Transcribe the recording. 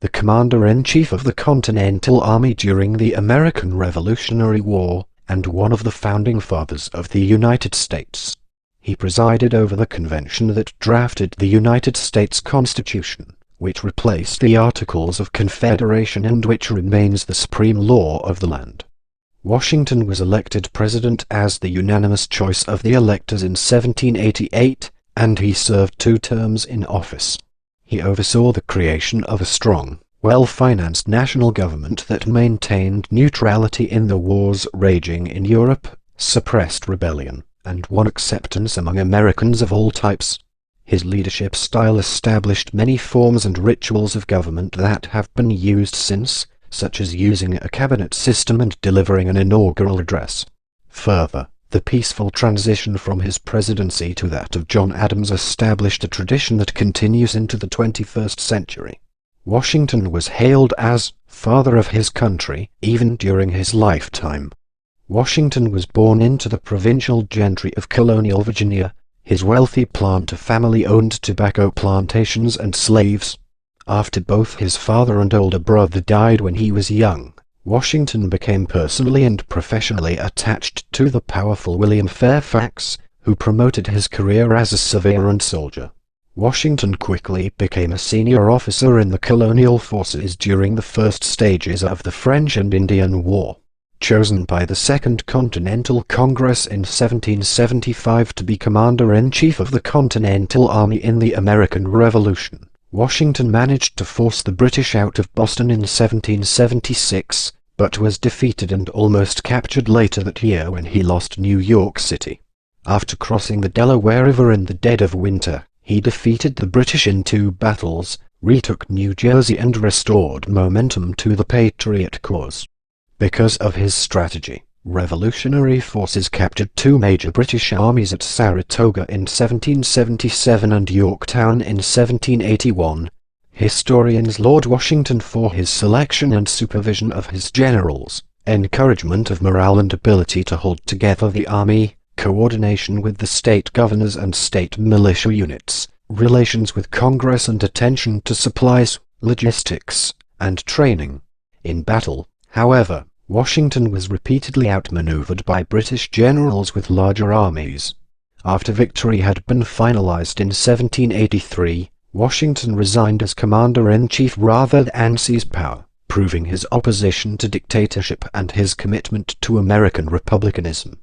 the Commander-in-Chief of the Continental Army during the American Revolutionary War, and one of the founding fathers of the United States. He presided over the convention that drafted the United States Constitution, which replaced the Articles of Confederation and which remains the supreme law of the land. Washington was elected president as the unanimous choice of the electors in 1788, and he served 2 terms in office. He oversaw the creation of a strong, well-financed national government that maintained neutrality in the wars raging in Europe, suppressed rebellion, and won acceptance among Americans of all types. His leadership style established many forms and rituals of government that have been used since, such as using a cabinet system and delivering an inaugural address. Further, the peaceful transition from his presidency to that of John Adams established a tradition that continues into the 21st century. Washington was hailed as "father of his country" even during his lifetime. Washington was born into the provincial gentry of colonial Virginia. His wealthy planter family owned tobacco plantations and slaves. After both his father and older brother died when he was young, Washington became personally and professionally attached to the powerful William Fairfax, who promoted his career as a surveyor and soldier. Washington quickly became a senior officer in the colonial forces during the first stages of the French and Indian War. Chosen by the Second Continental Congress in 1775 to be Commander-in-Chief of the Continental Army in the American Revolution, Washington managed to force the British out of Boston in 1776, but was defeated and almost captured later that year when he lost New York City. After crossing the Delaware River in the dead of winter, he defeated the British in 2 battles, retook New Jersey and restored momentum to the Patriot cause. Because of his strategy, Revolutionary forces captured 2 major British armies at Saratoga in 1777 and Yorktown in 1781. Historians laud Washington for his selection and supervision of his generals, encouragement of morale and ability to hold together the army, coordination with the state governors and state militia units, relations with Congress and attention to supplies, logistics, and training. In battle, however, Washington was repeatedly outmaneuvered by British generals with larger armies. After victory had been finalized in 1783, Washington resigned as commander-in-chief rather than seize power, proving his opposition to dictatorship and his commitment to American republicanism.